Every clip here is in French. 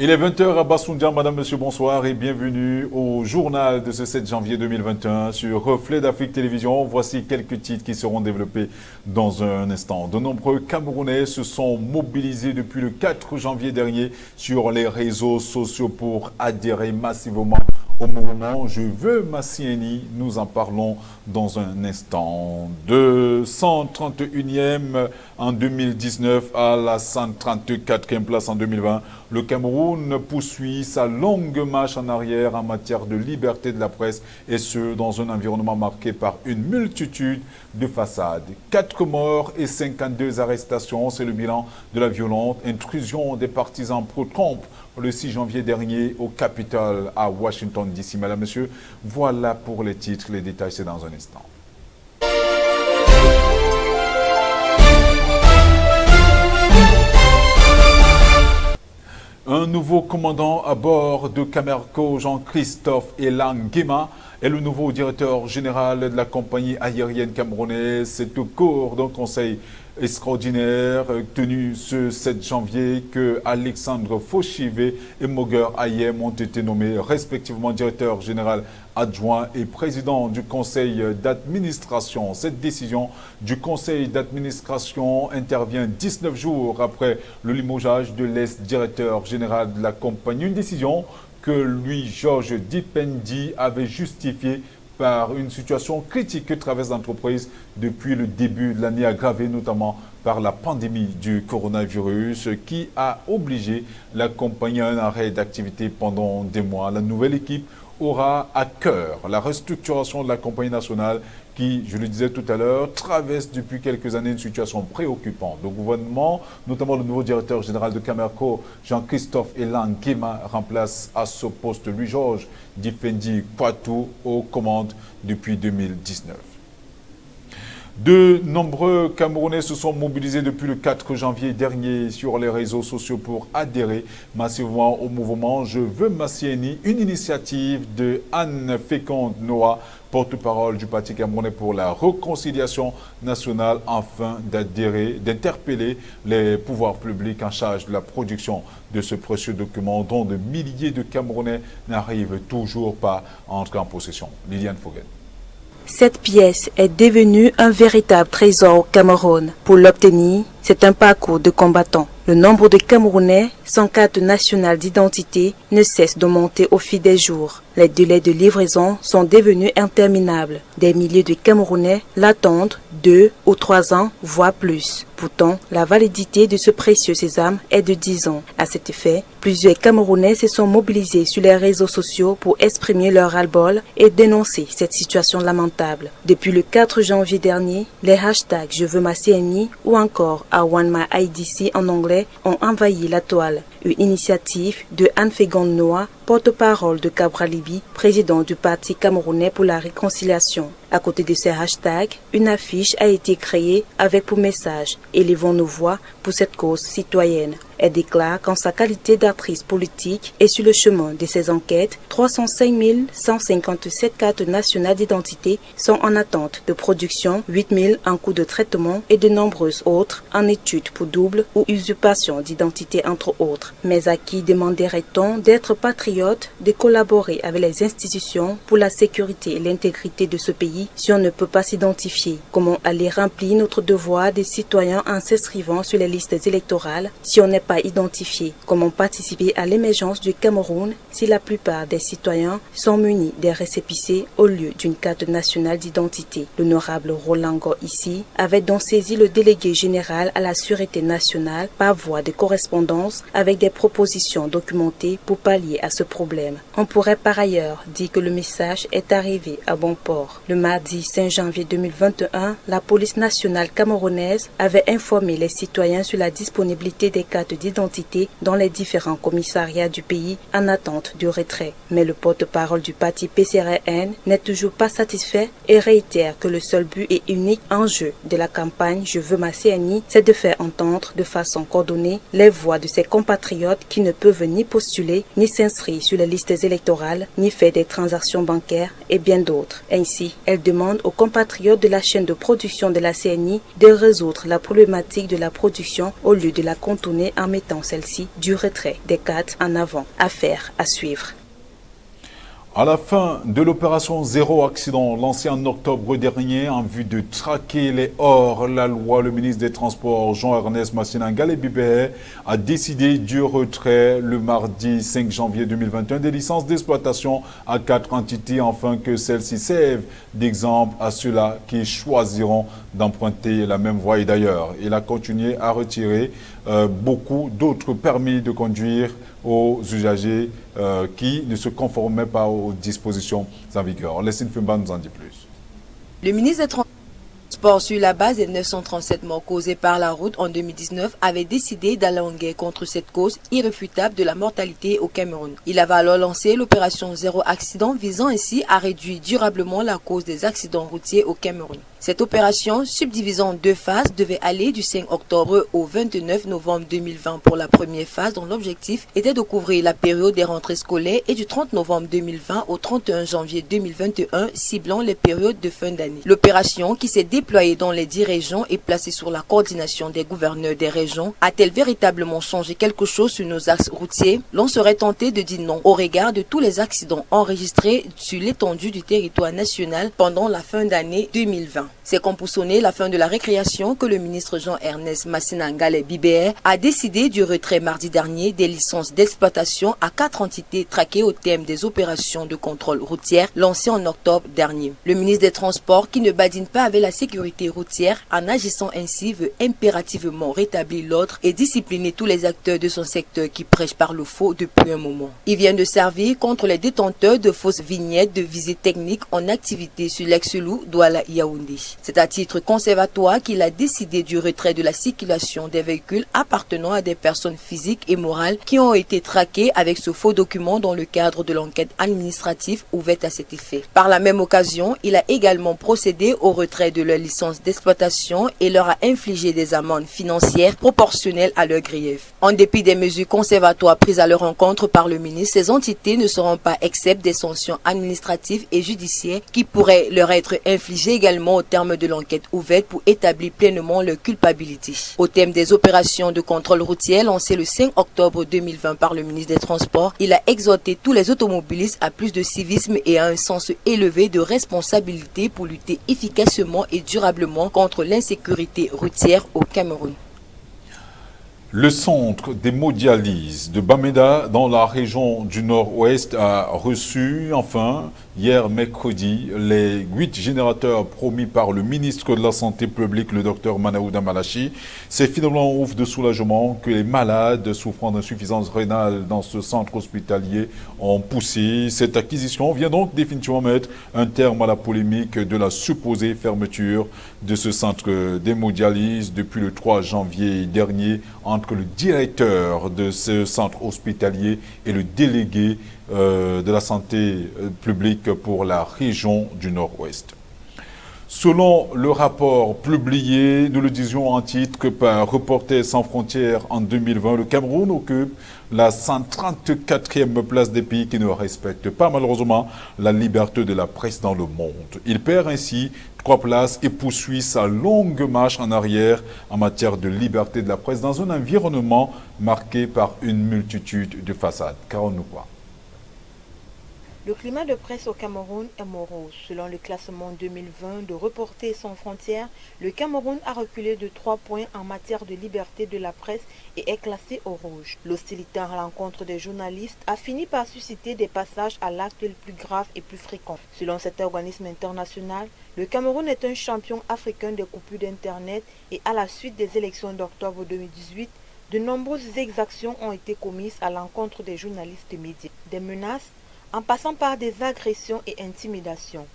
Il est 20h à Bassoundia, madame, monsieur, bonsoir et bienvenue au journal de ce 7 janvier 2021 sur Reflet d'Afrique Télévision. Voici quelques titres qui seront développés dans un instant. De nombreux Camerounais se sont mobilisés depuis le 4 janvier dernier sur les réseaux sociaux pour adhérer massivement au mouvement Je veux Massieni. Nous en parlons dans un instant. De 131e en 2019 à la 134e place en 2020, le Cameroun poursuit sa longue marche en arrière en matière de liberté de la presse et ce, dans un environnement marqué par une multitude de façades. 4 morts et 52 arrestations, c'est le bilan de la violente intrusion des partisans pro-Trump le 6 janvier dernier au Capitole à Washington DC. Madame, monsieur, voilà pour les titres, les détails c'est dans un instant. Un nouveau commandant à bord de Camerco, Jean-Christophe Elangema, est le nouveau directeur général de la compagnie aérienne camerounaise. C'est au cours d'un conseil extraordinaire tenu ce 7 janvier que Alexandre Fauchivé et Moguer Ayem ont été nommés respectivement directeur général adjoint et président du conseil d'administration. Cette décision du conseil d'administration intervient 19 jours après le limogeage de l'ex-directeur général de la compagnie. Une décision que lui, Georges Dipendi, avait justifiée par une situation critique que traverse l'entreprise depuis le début de l'année, aggravée notamment par la pandémie du coronavirus qui a obligé la compagnie à un arrêt d'activité pendant des mois. La nouvelle équipe aura à cœur la restructuration de la compagnie nationale qui, je le disais tout à l'heure, traverse depuis quelques années une situation préoccupante. Le gouvernement, notamment le nouveau directeur général de Camerco, Jean-Christophe Elangema, remplace à ce poste Louis-Georges Difendi Poitou aux commandes depuis 2019. De nombreux Camerounais se sont mobilisés depuis le 4 janvier dernier sur les réseaux sociaux pour adhérer massivement au mouvement Je veux Massieni, une initiative de Anne Féconde Noah, porte-parole du Parti camerounais pour la réconciliation nationale, afin d'interpeller les pouvoirs publics en charge de la production de ce précieux document dont de milliers de Camerounais n'arrivent toujours pas à entrer en possession. Liliane Fogel. Cette pièce est devenue un véritable trésor au Cameroun. Pour l'obtenir, c'est un parcours de combattant. Le nombre de Camerounais sans carte nationale d'identité ne cesse d'augmenter au fil des jours. Les délais de livraison sont devenus interminables. Des milliers de Camerounais l'attendent 2 ou 3 ans, voire plus. Pourtant, la validité de ce précieux sésame est de 10 ans. À cet effet, plusieurs Camerounais se sont mobilisés sur les réseaux sociaux pour exprimer leur ras-le-bol et dénoncer cette situation lamentable. Depuis le 4 janvier dernier, les hashtags Je veux Massieni ou encore I want my IDC en anglais ont envahi la toile. Une initiative de Anne Féconde Noah, porte-parole de Cabralibi, président du Parti camerounais pour la réconciliation. À côté de ces hashtags, une affiche a été créée avec pour message « Élevons nos voix pour cette cause citoyenne ». Elle déclare qu'en sa qualité d'actrice politique et sur le chemin de ses enquêtes, 305 157 cartes nationales d'identité sont en attente de production, 8 000 en cours de traitement et de nombreuses autres en étude pour double ou usurpation d'identité entre autres. Mais à qui demanderait-on d'être patriote, de collaborer avec les institutions pour la sécurité et l'intégrité de ce pays si on ne peut pas s'identifier? Comment aller remplir notre devoir de citoyens en s'inscrivant sur les listes électorales si on n'est pas identifié? Comment participer à l'émergence du Cameroun si la plupart des citoyens sont munis des récépissés au lieu d'une carte nationale d'identité? L'honorable Roland Ngo ici avait donc saisi le délégué général à la sûreté nationale par voie de correspondance avec des propositions documentées pour pallier à ce problème. On pourrait par ailleurs dire que le message est arrivé à bon port. Le mardi 5 janvier 2021, la police nationale camerounaise avait informé les citoyens sur la disponibilité des cartes d'identité dans les différents commissariats du pays en attente du retrait. Mais le porte-parole du parti PCRN n'est toujours pas satisfait et réitère que le seul but et unique enjeu de la campagne Je veux Massieni, c'est de faire entendre de façon coordonnée les voix de ses compatriotes qui ne peuvent ni postuler, ni s'inscrire sur les listes électorales, ni faire des transactions bancaires et bien d'autres. Ainsi, elle demande aux compatriotes de la chaîne de production de la CNI de résoudre la problématique de la production au lieu de la contourner en permettant celle-ci du retrait des cadres en avant. Affaire à suivre. À la fin de l'opération Zéro Accident lancée en octobre dernier en vue de traquer les hors-la-loi, le ministre des Transports Jean-Ernest Massina Ngalé Bibé a décidé du retrait le mardi 5 janvier 2021 des licences d'exploitation à 4 entités afin que celles-ci servent d'exemple à ceux-là qui choisiront d'emprunter la même voie. Et d'ailleurs, il a continué à retirer beaucoup d'autres permis de conduire aux usagers qui ne se conformaient pas aux dispositions en vigueur. Lessine Fumba nous en dit plus. Le ministre des Transports, sur la base des 937 morts causés par la route en 2019, avait décidé d'aller en guerre contre cette cause irréfutable de la mortalité au Cameroun. Il avait alors lancé l'opération Zéro Accident, visant ainsi à réduire durablement la cause des accidents routiers au Cameroun. Cette opération, subdivisée en 2 phases, devait aller du 5 octobre au 29 novembre 2020 pour la première phase, dont l'objectif était de couvrir la période des rentrées scolaires, et du 30 novembre 2020 au 31 janvier 2021, ciblant les périodes de fin d'année. L'opération, qui s'est déployée dans les 10 régions et placée sous la coordination des gouverneurs des régions, a-t-elle véritablement changé quelque chose sur nos axes routiers? L'on serait tenté de dire non, au regard de tous les accidents enregistrés sur l'étendue du territoire national pendant la fin d'année 2020. C'est comme pour sonner la fin de la récréation que le ministre Jean-Ernest Massina Ngalé Bibé a décidé du retrait mardi dernier des licences d'exploitation à 4 entités traquées au thème des opérations de contrôle routière lancées en octobre dernier. Le ministre des Transports, qui ne badine pas avec la sécurité routière, en agissant ainsi, veut impérativement rétablir l'ordre et discipliner tous les acteurs de son secteur qui prêchent par le faux depuis un moment. Il vient de servir contre les détenteurs de fausses vignettes de visée technique en activité sur l'ex-Lou Douala Yaoundé. C'est à titre conservatoire qu'il a décidé du retrait de la circulation des véhicules appartenant à des personnes physiques et morales qui ont été traquées avec ce faux document dans le cadre de l'enquête administrative ouverte à cet effet. Par la même occasion, il a également procédé au retrait de leur licence d'exploitation et leur a infligé des amendes financières proportionnelles à leur grief. En dépit des mesures conservatoires prises à leur encontre par le ministre, ces entités ne seront pas exemptes des sanctions administratives et judiciaires qui pourraient leur être infligées également au terme de l'enquête ouverte pour établir pleinement leur culpabilité. Au thème des opérations de contrôle routier lancées le 5 octobre 2020 par le ministre des Transports, il a exhorté tous les automobilistes à plus de civisme et à un sens élevé de responsabilité pour lutter efficacement et durablement contre l'insécurité routière au Cameroun. Le centre d'hémodialyse de Bamenda dans la région du Nord-Ouest a reçu enfin hier mercredi les 8 générateurs promis par le ministre de la Santé publique, le docteur Manaouda Malachi. C'est finalement un ouf de soulagement que les malades souffrant d'insuffisance rénale dans ce centre hospitalier ont poussé. Cette acquisition vient donc définitivement mettre un terme à la polémique de la supposée fermeture de ce centre d'hémodialyse depuis le 3 janvier dernier entre le directeur de ce centre hospitalier et le délégué de la santé publique pour la région du Nord-Ouest. Selon le rapport publié, nous le disions en titre, par Reporters sans frontières en 2020, le Cameroun occupe la 134e place des pays qui ne respectent pas malheureusement la liberté de la presse dans le monde. Il perd ainsi 3 places et poursuit sa longue marche en arrière en matière de liberté de la presse dans un environnement marqué par une multitude de façades. Caron Noukwa. Le climat de presse au Cameroun est morose. Selon le classement 2020 de Reporters sans frontières, le Cameroun a reculé de 3 points en matière de liberté de la presse et est classé au rouge. L'hostilité à l'encontre des journalistes a fini par susciter des passages à l'acte le plus grave et plus fréquent. Selon cet organisme international, le Cameroun est un champion africain des coupures d'Internet et à la suite des élections d'octobre 2018, de nombreuses exactions ont été commises à l'encontre des journalistes médias. Des menaces, en passant par des agressions et intimidations.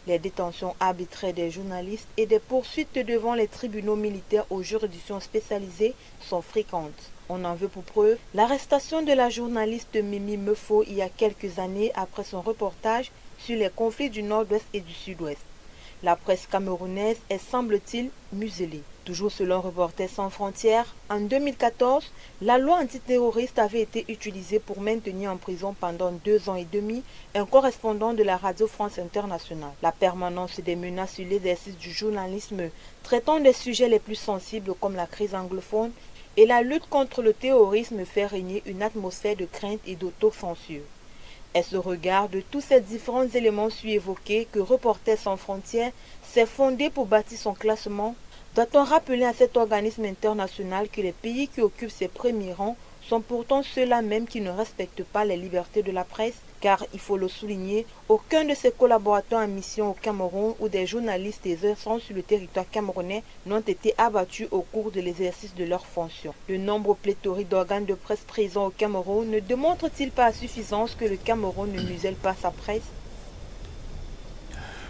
Les détentions arbitraires des journalistes et des poursuites devant les tribunaux militaires aux juridictions spécialisées sont fréquentes. On en veut pour preuve l'arrestation de la journaliste Mimi Mefo il y a quelques années après son reportage sur les conflits du Nord-Ouest et du Sud-Ouest. La presse camerounaise est, semble-t-il, muselée. Toujours selon Reporters sans frontières, en 2014, la loi antiterroriste avait été utilisée pour maintenir en prison pendant 2 ans et demi un correspondant de la Radio France Internationale. La permanence des menaces sur l'exercice du journalisme traitant des sujets les plus sensibles comme la crise anglophone, et la lutte contre le terrorisme fait régner une atmosphère de crainte et d'autocensure. Est-ce au regard de tous ces différents éléments évoqués que Reporters sans frontières s'est fondé pour bâtir son classement? Doit-on rappeler à cet organisme international que les pays qui occupent ses premiers rangs sont pourtant ceux-là même qui ne respectent pas les libertés de la presse? Car, il faut le souligner, aucun de ses collaborateurs en mission au Cameroun ou des journalistes exerçant sur le territoire camerounais n'ont été abattus au cours de l'exercice de leurs fonctions. Le nombre pléthorique d'organes de presse présents au Cameroun ne démontre-t-il pas à suffisance que le Cameroun ne muselle pas sa presse?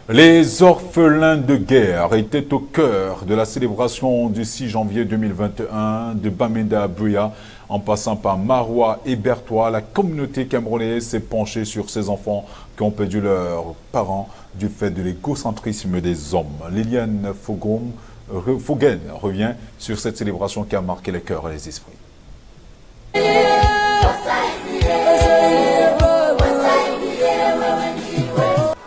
Les orphelins de guerre étaient au cœur de la célébration du 6 janvier 2021 de Bamenda à Buea. En passant par Maroua et Bertois, la communauté camerounaise s'est penchée sur ces enfants qui ont perdu leurs parents du fait de l'égocentrisme des hommes. Liliane Foguen revient sur cette célébration qui a marqué les cœurs et les esprits.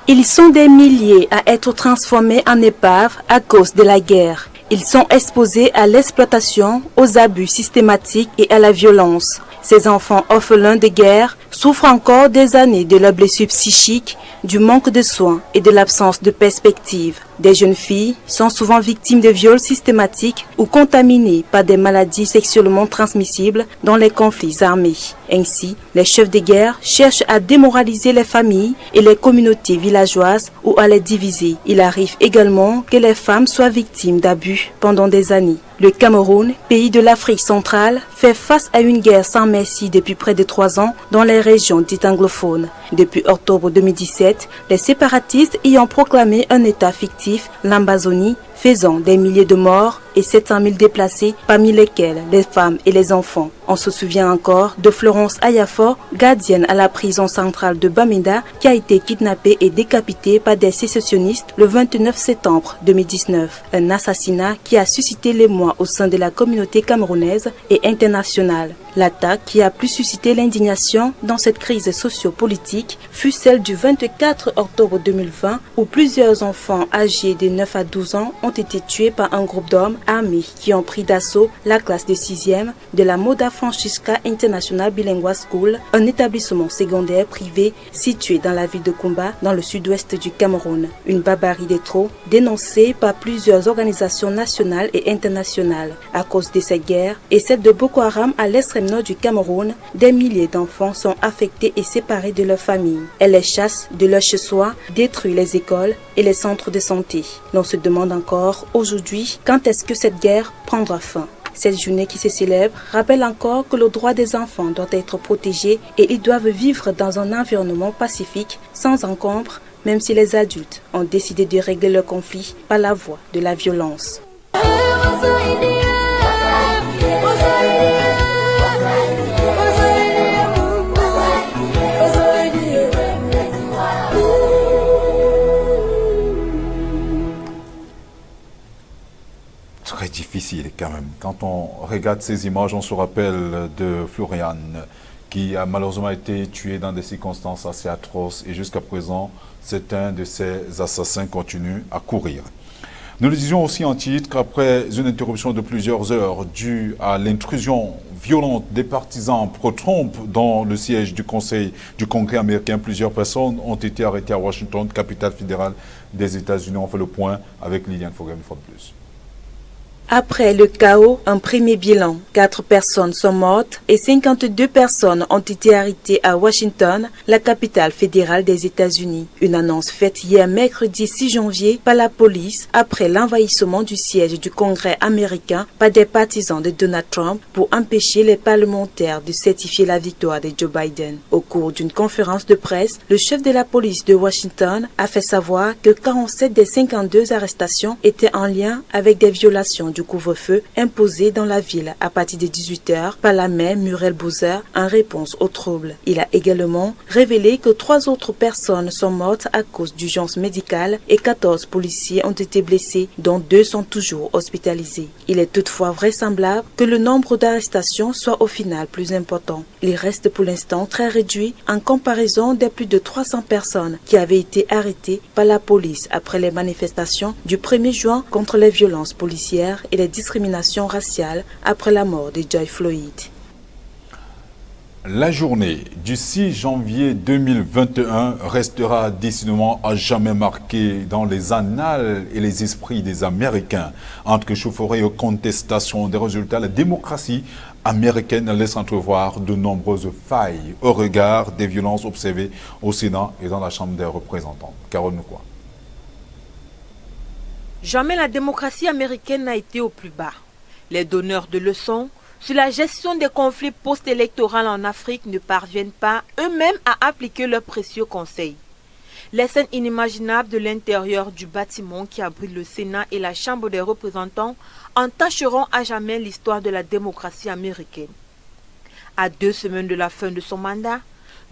Ils sont des milliers à être transformés en épaves à cause de la guerre. Ils sont exposés à l'exploitation, aux abus systématiques et à la violence. Ces enfants orphelins de guerre souffrent encore des années de la blessure psychique, du manque de soins et de l'absence de perspective. Des jeunes filles sont souvent victimes de viols systématiques ou contaminées par des maladies sexuellement transmissibles dans les conflits armés. Ainsi, les chefs de guerre cherchent à démoraliser les familles et les communautés villageoises ou à les diviser. Il arrive également que les femmes soient victimes d'abus pendant des années. Le Cameroun, pays de l'Afrique centrale, fait face à une guerre sans merci depuis près de 3 ans dans les régions dites anglophones. Depuis octobre 2017, les séparatistes y ont proclamé un État fictif, l'Ambazonie, faisant des milliers de morts et 700 000 déplacés, parmi lesquels les femmes et les enfants. On se souvient encore de Florence Ayafor, gardienne à la prison centrale de Bamenda, qui a été kidnappée et décapitée par des sécessionnistes le 29 septembre 2019. Un assassinat qui a suscité l'émoi au sein de la communauté camerounaise et internationale. L'attaque qui a plus suscité l'indignation dans cette crise socio-politique fut celle du 24 octobre 2020 où plusieurs enfants âgés de 9 à 12 ans ont été tués par un groupe d'hommes armés qui ont pris d'assaut la classe de 6e de la Moda Francisca International Bilingual School, un établissement secondaire privé situé dans la ville de Kumba, dans le sud-ouest du Cameroun. Une barbarie de trop dénoncée par plusieurs organisations nationales et internationales. À cause de cette guerre et celle de Boko Haram à l'extrême nord du Cameroun, des milliers d'enfants sont affectés et séparés de leur famille. Elle les chasse de leur chez-soi, détruit les écoles et les centres de santé. L'on se demande encore aujourd'hui quand est-ce que cette guerre prendra fin. Cette journée qui se célèbre rappelle encore que le droit des enfants doit être protégé et ils doivent vivre dans un environnement pacifique, sans encombre, même si les adultes ont décidé de régler le conflit par la voie de la violence. Très difficile quand même. Quand on regarde ces images, on se rappelle de Florian qui a malheureusement été tué dans des circonstances assez atroces et jusqu'à présent, certains de ces assassins continuent à courir. Nous le disions aussi en titre qu'après une interruption de plusieurs heures due à l'intrusion violente des partisans pro-Trump dans le siège du Congrès américain, plusieurs personnes ont été arrêtées à Washington, capitale fédérale des États-Unis. On fait le point avec Liliane Foguen, une fois de plus. Après le chaos, un premier bilan. 4 personnes sont mortes et 52 personnes ont été arrêtées à Washington, la capitale fédérale des États-Unis. Une annonce faite hier mercredi 6 janvier par la police après l'envahissement du siège du Congrès américain par des partisans de Donald Trump pour empêcher les parlementaires de certifier la victoire de Joe Biden. Au cours d'une conférence de presse, le chef de la police de Washington a fait savoir que 47 des 52 arrestations étaient en lien avec des violations du couvre-feu imposé dans la ville à partir de 18h par la maire Muriel Bowser en réponse aux troubles. Il a également révélé que 3 autres personnes sont mortes à cause d'urgences médicales et 14 policiers ont été blessés, dont 2 sont toujours hospitalisés. Il est toutefois vraisemblable que le nombre d'arrestations soit au final plus important. Il reste pour l'instant très réduit en comparaison des plus de 300 personnes qui avaient été arrêtées par la police après les manifestations du 1er juin contre les violences policières et les discriminations raciales après la mort de George Floyd. La journée du 6 janvier 2021 restera décidément à jamais marquée dans les annales et les esprits des Américains. Entre chaufferie et contestation des résultats, la démocratie américaine laisse entrevoir de nombreuses failles au regard des violences observées au Sénat et dans la Chambre des représentants. Carole Nkoua. Jamais la démocratie américaine n'a été au plus bas. Les donneurs de leçons sur la gestion des conflits post-électoraux en Afrique ne parviennent pas eux-mêmes à appliquer leurs précieux conseils. Les scènes inimaginables de l'intérieur du bâtiment qui abrite le Sénat et la Chambre des représentants entacheront à jamais l'histoire de la démocratie américaine. À 2 semaines de la fin de son mandat,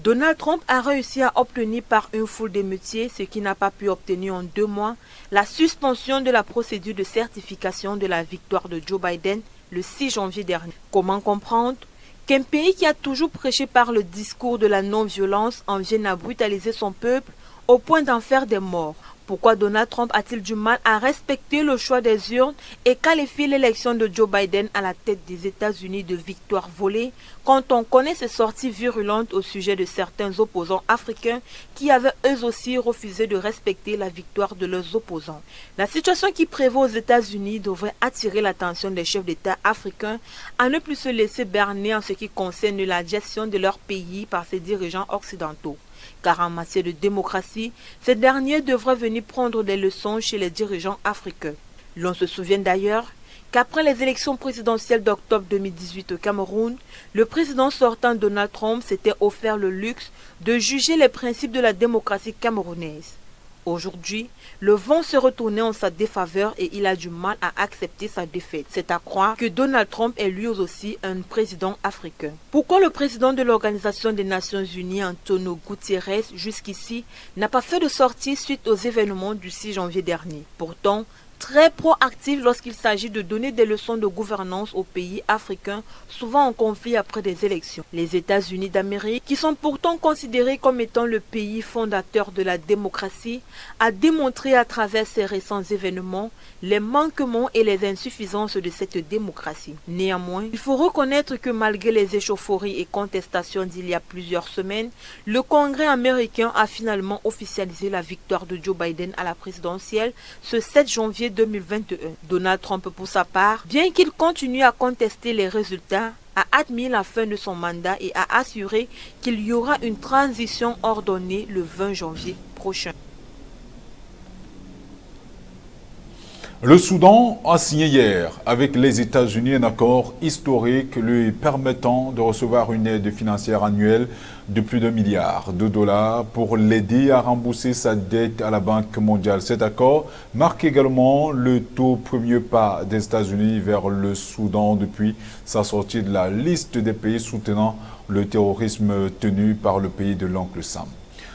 Donald Trump a réussi à obtenir par une foule d'émeutiers ce qu'il n'a pas pu obtenir en 2 mois, la suspension de la procédure de certification de la victoire de Joe Biden le 6 janvier dernier. Comment comprendre qu'un pays qui a toujours prêché par le discours de la non-violence en vienne à brutaliser son peuple au point d'en faire des morts? Pourquoi Donald Trump a-t-il du mal à respecter le choix des urnes et qualifier l'élection de Joe Biden à la tête des États-Unis de victoire volée quand on connaît ses sorties virulentes au sujet de certains opposants africains qui avaient eux aussi refusé de respecter la victoire de leurs opposants? La situation qui prévaut aux États-Unis devrait attirer l'attention des chefs d'État africains à ne plus se laisser berner en ce qui concerne la gestion de leur pays par ses dirigeants occidentaux. Car en matière de démocratie, ces derniers devraient venir prendre des leçons chez les dirigeants africains. L'on se souvient d'ailleurs qu'après les élections présidentielles d'octobre 2018 au Cameroun, le président sortant Donald Trump s'était offert le luxe de juger les principes de la démocratie camerounaise. Aujourd'hui, le vent s'est retourné en sa défaveur et il a du mal à accepter sa défaite. C'est à croire que Donald Trump est lui aussi un président africain. Pourquoi le président de l'Organisation des Nations Unies, Antonio Guterres, jusqu'ici, n'a pas fait de sortie suite aux événements du 6 janvier dernier? Pourtant, très proactif lorsqu'il s'agit de donner des leçons de gouvernance aux pays africains, souvent en conflit après des élections. Les États-Unis d'Amérique, qui sont pourtant considérés comme étant le pays fondateur de la démocratie, a démontré à travers ces récents événements les manquements et les insuffisances de cette démocratie. Néanmoins, il faut reconnaître que malgré les échauffourées et contestations d'il y a plusieurs semaines, le Congrès américain a finalement officialisé la victoire de Joe Biden à la présidentielle ce 7 janvier 2021. Donald Trump, pour sa part, bien qu'il continue à contester les résultats, a admis la fin de son mandat et a assuré qu'il y aura une transition ordonnée le 20 janvier prochain. Le Soudan a signé hier avec les États-Unis un accord historique lui permettant de recevoir une aide financière annuelle de plus d'$1 milliard pour l'aider à rembourser sa dette à la Banque mondiale. Cet accord marque également le tout premier pas des États-Unis vers le Soudan depuis sa sortie de la liste des pays soutenant le terrorisme tenue par le pays de l'oncle Sam.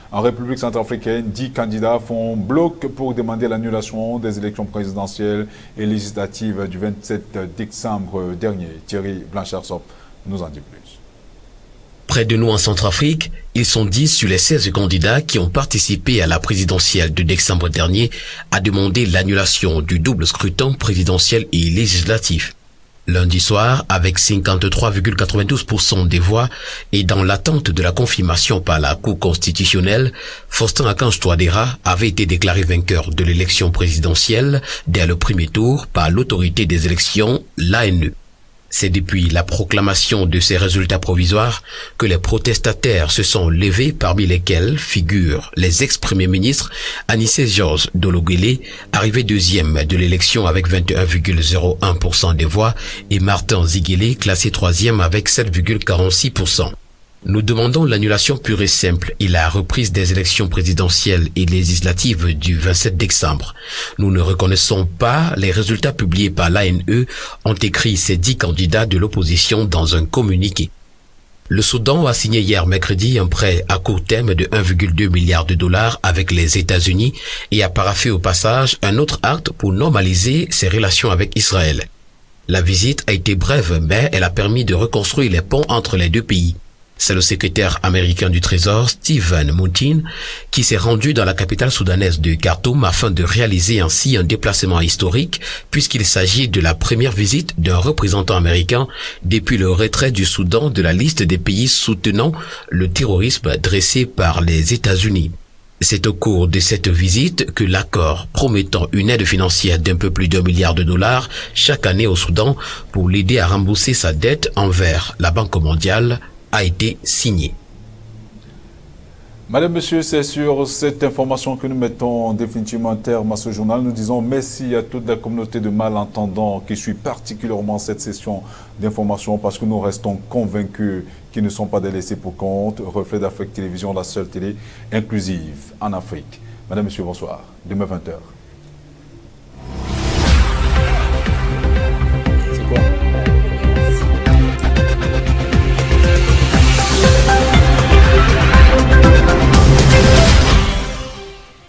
En République centrafricaine, 10 candidats font bloc pour demander l'annulation des élections présidentielles et législatives du 27 décembre dernier. Thierry Blanchard-Sop nous en dit plus. Près de nous en Centrafrique, ils sont 10 sur les 16 candidats qui ont participé à la présidentielle de décembre dernier à demander l'annulation du double scrutin présidentiel et législatif. Lundi soir, avec 53,92% des voix et dans l'attente de la confirmation par la Cour constitutionnelle, Faustin Archange Touadéra avait été déclaré vainqueur de l'élection présidentielle dès le premier tour par l'autorité des élections, l'ANE. C'est depuis la proclamation de ces résultats provisoires que les protestataires se sont levés, parmi lesquels figurent les ex-premiers ministres Anissé Georges Dologuélé, arrivé deuxième de l'élection avec 21,01% des voix, et Martin Ziguélé, classé troisième avec 7,46%. Nous demandons l'annulation pure et simple et la reprise des élections présidentielles et législatives du 27 décembre. Nous ne reconnaissons pas les résultats publiés par l'ANE, ont écrit ces 10 candidats de l'opposition dans un communiqué. Le Soudan a signé hier mercredi un prêt à court terme de 1,2 milliard de dollars avec les États-Unis et a paraphé au passage un autre acte pour normaliser ses relations avec Israël. La visite a été brève, mais elle a permis de reconstruire les ponts entre les deux pays. C'est le secrétaire américain du Trésor, Steven Mnuchin, qui s'est rendu dans la capitale soudanaise de Khartoum afin de réaliser ainsi un déplacement historique, puisqu'il s'agit de la première visite d'un représentant américain depuis le retrait du Soudan de la liste des pays soutenant le terrorisme dressé par les États-Unis. C'est au cours de cette visite que l'accord promettant une aide financière d'un peu plus d'$1 milliard chaque année au Soudan pour l'aider à rembourser sa dette envers la Banque mondiale a été signé. Madame, Monsieur, c'est sur cette information que nous mettons définitivement un terme à ce journal. Nous disons merci à toute la communauté de malentendants qui suit particulièrement cette session d'information parce que nous restons convaincus qu'ils ne sont pas délaissés pour compte. Reflet d'Afrique Télévision, la seule télé inclusive en Afrique. Madame, Monsieur, bonsoir. Demain 20h.